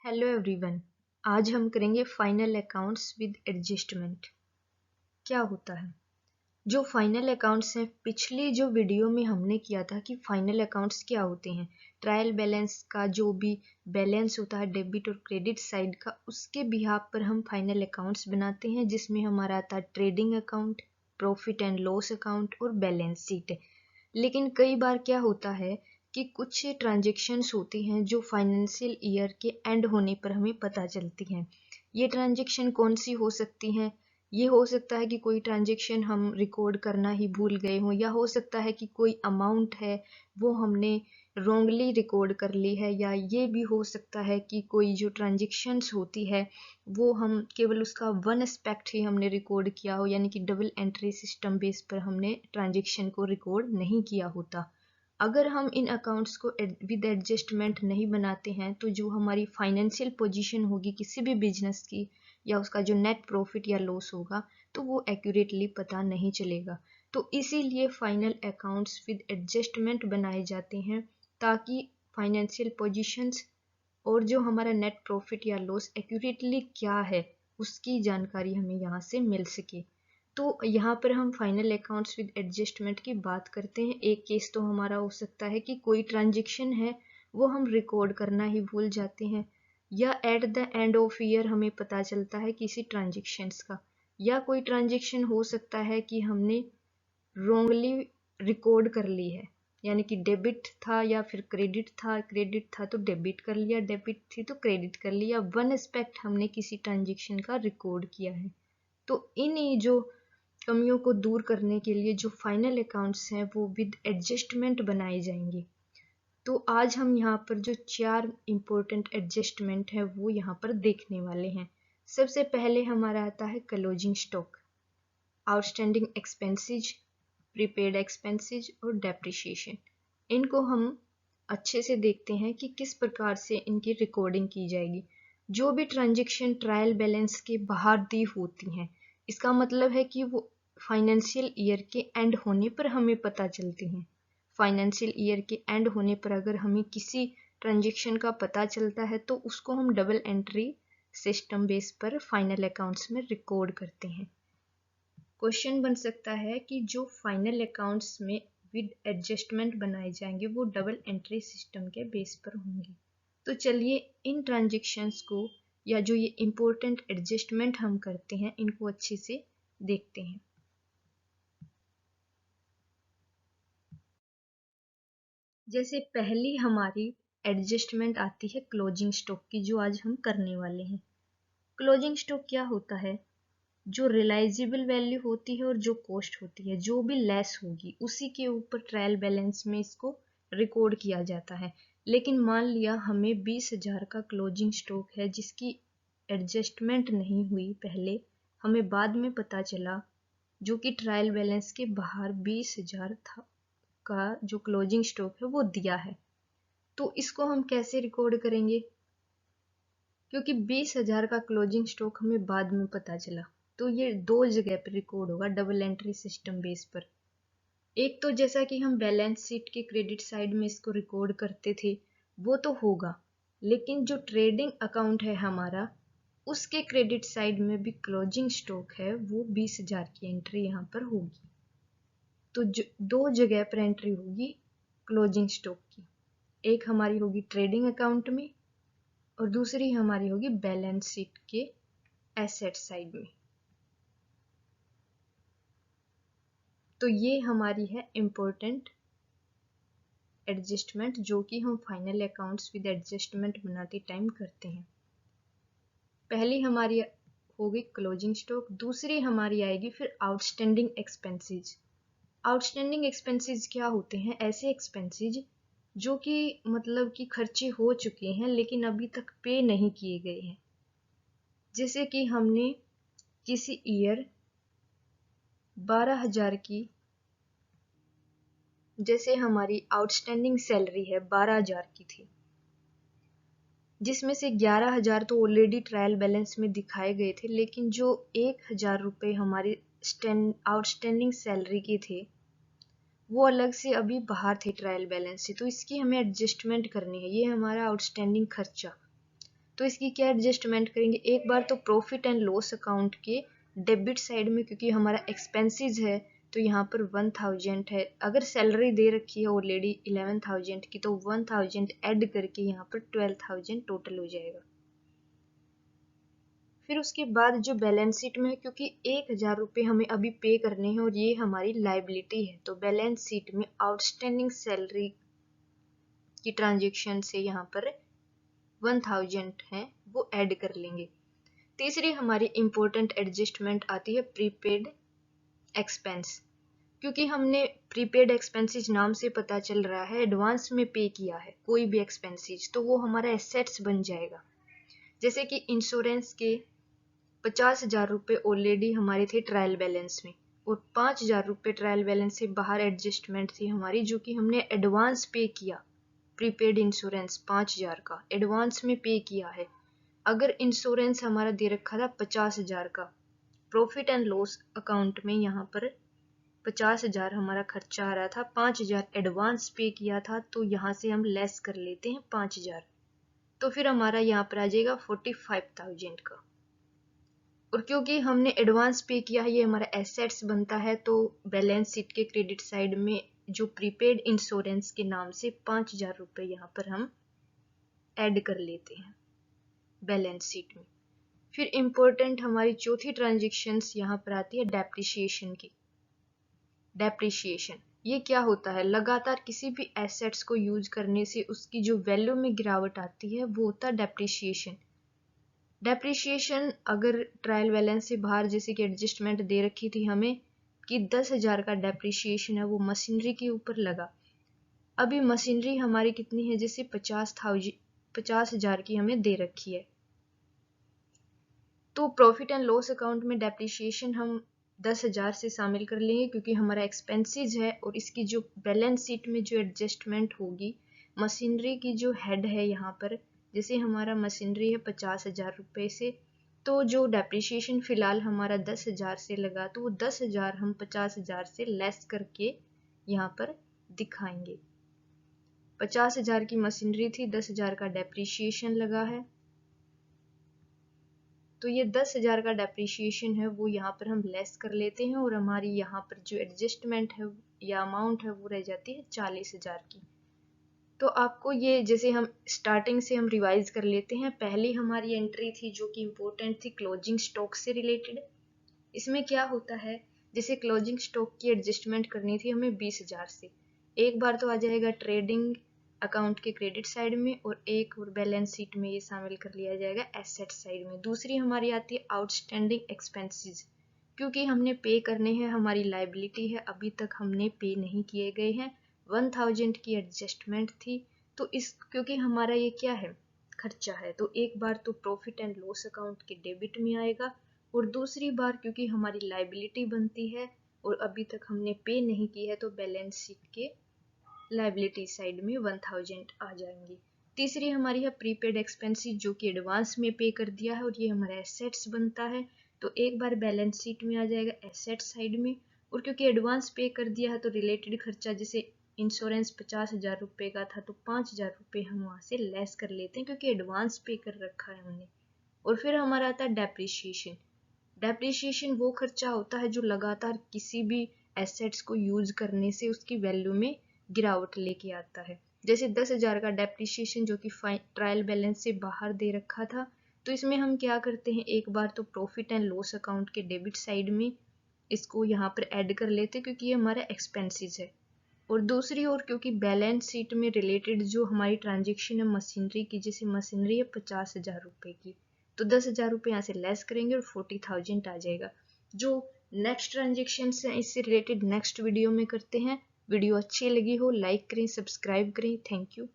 Hello everyone. आज हम करेंगे फाइनल अकाउंट्स विद एडजस्टमेंट। क्या होता है जो फाइनल अकाउंट्स हैं? पिछली जो वीडियो में हमने किया था कि फाइनल अकाउंट्स क्या होते हैं। ट्रायल बैलेंस का जो भी बैलेंस होता है डेबिट और क्रेडिट साइड का, उसके बिहाफ पर हम फाइनल अकाउंट्स बनाते हैं, जिसमें हमारा आता है trading account, profit and loss account और बैलेंस शीट। लेकिन कई बार क्या होता है कि कुछ ट्रांजेक्शन्स होती हैं जो फाइनेंशियल ईयर के एंड होने पर हमें पता चलती हैं। ये ट्रांजेक्शन कौन सी हो सकती हैं? ये हो सकता है कि कोई ट्रांजेक्शन हम रिकॉर्ड करना ही भूल गए हों, या हो सकता है कि कोई अमाउंट है वो हमने रॉन्गली रिकॉर्ड कर ली है, या ये भी हो सकता है कि कोई जो ट्रांजेक्शन्स होती है वो हम केवल उसका वन एस्पेक्ट ही हमने रिकॉर्ड किया हो, यानी कि डबल एंट्री सिस्टम बेस पर हमने ट्रांजेक्शन को रिकॉर्ड नहीं किया होता। अगर हम इन अकाउंट्स को विद एडजस्टमेंट नहीं बनाते हैं तो जो हमारी फाइनेंशियल पोजीशन होगी किसी भी बिजनेस की, या उसका जो नेट प्रॉफिट या लॉस होगा, तो वो एक्यूरेटली पता नहीं चलेगा। तो इसीलिए फाइनल अकाउंट्स विद एडजस्टमेंट बनाए जाते हैं, ताकि फाइनेंशियल पोजीशंस और जो हमारा नेट प्रॉफिट या लॉस एक्यूरेटली क्या है उसकी जानकारी हमें यहाँ से मिल सके। तो यहाँ पर हम फाइनल अकाउंट्स विद एडजस्टमेंट की बात करते हैं। एक केस तो हमारा हो सकता है कि कोई ट्रांजेक्शन है वो हम रिकॉर्ड करना ही भूल जाते हैं, या at the end of year हमें पता चलता है किसी ट्रांजेक्शन्स का, या कोई ट्रांजेक्शन हो सकता है कि हमने रॉन्गली रिकॉर्ड कर ली है, यानी कि डेबिट था या फिर क्रेडिट था तो डेबिट कर लिया, डेबिट थी तो क्रेडिट कर लिया, वन एस्पेक्ट हमने किसी ट्रांजेक्शन का रिकॉर्ड किया है। तो इन जो कमियों को दूर करने के लिए जो फाइनल अकाउंट्स हैं वो विद एडजस्टमेंट बनाए जाएंगे। तो आज हम यहाँ पर जो 4 इम्पोर्टेंट एडजस्टमेंट है वो यहाँ पर देखने वाले हैं। सबसे पहले हमारा आता है closing stock, outstanding expenses, prepaid expenses और डेप्रिसिएशन। इनको हम अच्छे से देखते हैं कि किस प्रकार से इनकी रिकॉर्डिंग की जाएगी। जो भी ट्रांजेक्शन ट्रायल बैलेंस के बाहर दी होती हैं, इसका मतलब है कि वो फाइनेंशियल ईयर के एंड होने पर हमें पता चलती हैं। फाइनेंशियल ईयर के एंड होने पर अगर हमें किसी ट्रांजेक्शन का पता चलता है तो उसको हम डबल एंट्री सिस्टम बेस पर फाइनल अकाउंट्स में रिकॉर्ड करते हैं। क्वेश्चन बन सकता है कि जो फाइनल अकाउंट्स में विद एडजस्टमेंट बनाए जाएंगे वो डबल एंट्री सिस्टम के बेस पर होंगे। तो चलिए इन ट्रांजेक्शन्स को, या जो ये इम्पोर्टेंट एडजस्टमेंट हम करते हैं, इनको अच्छे से देखते हैं। जैसे पहली हमारी एडजस्टमेंट आती है क्लोजिंग स्टॉक की, जो आज हम करने वाले हैं। क्लोजिंग स्टॉक क्या होता है? जो रिलाइजेबल वैल्यू होती है और जो कॉस्ट होती है, जो भी लेस होगी उसी के ऊपर ट्रायल बैलेंस में इसको रिकॉर्ड किया जाता है। लेकिन मान लिया हमें 20,000 का क्लोजिंग स्टॉक है जिसकी एडजस्टमेंट नहीं हुई पहले, हमें बाद में पता चला जो कि ट्रायल बैलेंस के बाहर 20,000 था का जो क्लोजिंग स्टॉक है वो दिया है। तो इसको हम कैसे रिकॉर्ड करेंगे? क्योंकि 20,000 का क्लोजिंग स्टॉक हमें बाद में पता चला, तो ये दो जगह पर रिकॉर्ड होगा डबल एंट्री सिस्टम बेस पर। एक तो जैसा कि हम बैलेंस शीट के क्रेडिट साइड में इसको रिकॉर्ड करते थे वो तो होगा, लेकिन जो ट्रेडिंग अकाउंट है हमारा, उसके क्रेडिट साइड में भी क्लोजिंग स्टॉक है, वो 20,000 की एंट्री यहाँ पर होगी। तो दो जगह पर एंट्री होगी क्लोजिंग स्टॉक की। एक हमारी होगी ट्रेडिंग अकाउंट में और दूसरी हमारी होगी बैलेंस शीट के एसेट साइड में। तो ये हमारी है इम्पोर्टेंट एडजस्टमेंट, जो कि हम फाइनल अकाउंट्स विद एडजस्टमेंट बनाते टाइम करते हैं। पहली हमारी होगी क्लोजिंग स्टॉक, दूसरी हमारी आएगी फिर आउटस्टैंडिंग एक्सपेंसेस। आउटस्टैंडिंग एक्सपेंसेस क्या होते हैं? ऐसे एक्सपेंसेस जो कि मतलब कि खर्चे हो चुके हैं लेकिन अभी तक पे नहीं किए गए हैं। जैसे कि हमने किसी ईयर 12,000 की, जैसे हमारी आउटस्टैंडिंग सैलरी है 12,000 की थी, जिसमें से 11,000 तो ऑलरेडी ट्रायल बैलेंस में दिखाए गए थे, लेकिन जो 1,000 रुपये हमारे आउटस्टैंडिंग सैलरी के थे वो अलग से अभी बाहर थे ट्रायल बैलेंस से, तो इसकी हमें एडजस्टमेंट करनी है। ये हमारा आउटस्टैंडिंग खर्चा। तो इसकी क्या एडजस्टमेंट करेंगे, एक बार तो प्रॉफिट एंड लॉस अकाउंट के डेबिट साइड में, क्योंकि हमारा एक्सपेंसेस है तो यहाँ पर 1000 है, अगर सैलरी दे रखी है ऑलरेडी 11,000 की तो 1000 ऐड करके यहाँ पर 12,000 टोटल हो जाएगा। फिर उसके बाद जो बैलेंस शीट में, क्योंकि 1000 रुपये हमें अभी पे करने हैं और ये हमारी लाइबिलिटी है, तो बैलेंस शीट में आउटस्टैंडिंग सैलरी की ट्रांजेक्शन से यहाँ पर 1000 है वो ऐड कर लेंगे। तीसरी हमारी इंपॉर्टेंट एडजस्टमेंट आती है प्रीपेड एक्सपेंस, क्योंकि हमने प्रीपेड एक्सपेंसेस नाम से पता चल रहा है एडवांस में पे किया है कोई भी एक्सपेंसेस, तो वो हमारा एसेट्स बन जाएगा। जैसे कि इंश्योरेंस के 50,000 रुपये ऑलरेडी हमारे थे ट्रायल बैलेंस में, और 5,000 रुपये ट्रायल बैलेंस से बाहर एडजस्टमेंट थी हमारी, जो कि हमने एडवांस पे किया। प्रीपेड इंश्योरेंस 5,000 का एडवांस में पे किया है। अगर इंश्योरेंस हमारा दे रखा था 50,000 का, प्रॉफिट एंड लॉस अकाउंट में यहाँ पर 50,000 हमारा खर्चा आ रहा था, 5,000 एडवांस पे किया था, तो यहाँ से हम लेस कर लेते हैं 5,000, तो फिर हमारा यहाँ पर आ जाएगा 45,000 का। और क्योंकि हमने एडवांस पे किया है ये हमारा एसेट्स बनता है, तो बैलेंस शीट के क्रेडिट साइड में जो प्रीपेड इंश्योरेंस के नाम से 5,000 रुपये यहाँ पर हम ऐड कर लेते हैं बैलेंस शीट में। फिर इम्पोर्टेंट हमारी चौथी ट्रांजेक्शन्स यहाँ पर आती है डेप्रिसिएशन की। डेप्रिसिएशन ये क्या होता है, लगातार किसी भी एसेट्स को यूज करने से उसकी जो वैल्यू में गिरावट आती है वो होता है डेप्रिसिएशन। डेप्रिसिएशन अगर ट्रायल बैलेंस से बाहर जैसे कि एडजस्टमेंट दे रखी थी हमें कि 10,000 का डेप्रिसिएशन है वो मशीनरी के ऊपर लगा, अभी मशीनरी हमारी कितनी है, जैसे 50,000 की हमें दे रखी है, तो प्रॉफिट एंड लॉस अकाउंट में डेप्रिसिएशन हम 10,000 से शामिल कर लेंगे, क्योंकि हमारा एक्सपेंसेस है। और इसकी जो बैलेंस शीट में जो एडजस्टमेंट होगी, मशीनरी की जो हेड है यहाँ पर, जैसे हमारा मशीनरी है 50,000 रुपये से, तो जो डेप्रिसिएशन फिलहाल हमारा 10,000 से लगा, तो वो 10,000 हम 50,000 से लेस करके यहाँ पर दिखाएंगे। 50,000 की मशीनरी थी, 10,000 का डेप्रिसिएशन लगा है, तो ये 10,000 का डेप्रिसिएशन है वो यहाँ पर हम लेस कर लेते हैं, और हमारी यहाँ पर जो एडजस्टमेंट है या अमाउंट है वो रह जाती है 40,000 की। तो आपको ये जैसे हम स्टार्टिंग से हम रिवाइज कर लेते हैं। पहली हमारी एंट्री थी जो कि इम्पोर्टेंट थी क्लोजिंग स्टॉक से रिलेटेड। इसमें क्या होता है, जैसे क्लोजिंग स्टॉक की एडजस्टमेंट करनी थी हमें 20,000 से, एक बार तो आ जाएगा ट्रेडिंग अकाउंट के क्रेडिट साइड में, और एक और बैलेंस शीट में ये शामिल कर लिया जाएगा एसेट साइड में। दूसरी हमारी आती है आउटस्टैंडिंग एक्सपेंसेस, क्योंकि हमने पे करने हैं, हमारी लाइबिलिटी है, अभी तक हमने पे नहीं किए गए हैं, 1000 की एडजस्टमेंट थी, तो इस क्योंकि हमारा ये क्या है खर्चा है, तो एक बार तो प्रॉफिट एंड लॉस अकाउंट के डेबिट में आएगा, और दूसरी बार क्योंकि हमारी लाइबिलिटी बनती है और अभी तक हमने पे नहीं की है, तो बैलेंस शीट के लाइबिलिटी साइड में 1000 आ जाएंगे। तीसरी हमारी है प्रीपेड एक्सपेंसेस, जो कि एडवांस में पे कर दिया है और ये हमारा एसेट्स बनता है, तो एक बार बैलेंस शीट में आ जाएगा एसेट साइड में, और क्योंकि एडवांस पे कर दिया है तो रिलेटेड खर्चा, जैसे इंश्योरेंस 50,000 रुपये का था तो 5,000 रुपये हम वहाँ से लेस कर लेते हैं क्योंकि एडवांस पे कर रखा है हमने। और फिर हमारा आता है डेप्रिसिएशन। डेप्रिसिएशन वो खर्चा होता है जो लगातार किसी भी एसेट्स को यूज करने से उसकी वैल्यू में गिरावट लेके आता है। जैसे 10,000 का डेप्रिसिएशन जो कि ट्रायल बैलेंस से बाहर दे रखा था, तो इसमें हम क्या करते हैं, एक बार तो प्रॉफिट एंड लॉस अकाउंट के डेबिट साइड में इसको यहाँ पर ऐड कर लेते हैं क्योंकि ये हमारा एक्सपेंसेस है। और दूसरी ओर क्योंकि बैलेंस शीट में रिलेटेड जो हमारी ट्रांजेक्शन है मशीनरी की, जैसे मशीनरी है 50,000 रुपये की, तो 10,000 रुपये यहाँ से लेस करेंगे और 40,000 आ जाएगा। जो नेक्स्ट ट्रांजेक्शन है इससे रिलेटेड नेक्स्ट वीडियो में करते हैं। वीडियो अच्छी लगी हो लाइक करें, सब्सक्राइब करें। Thank you.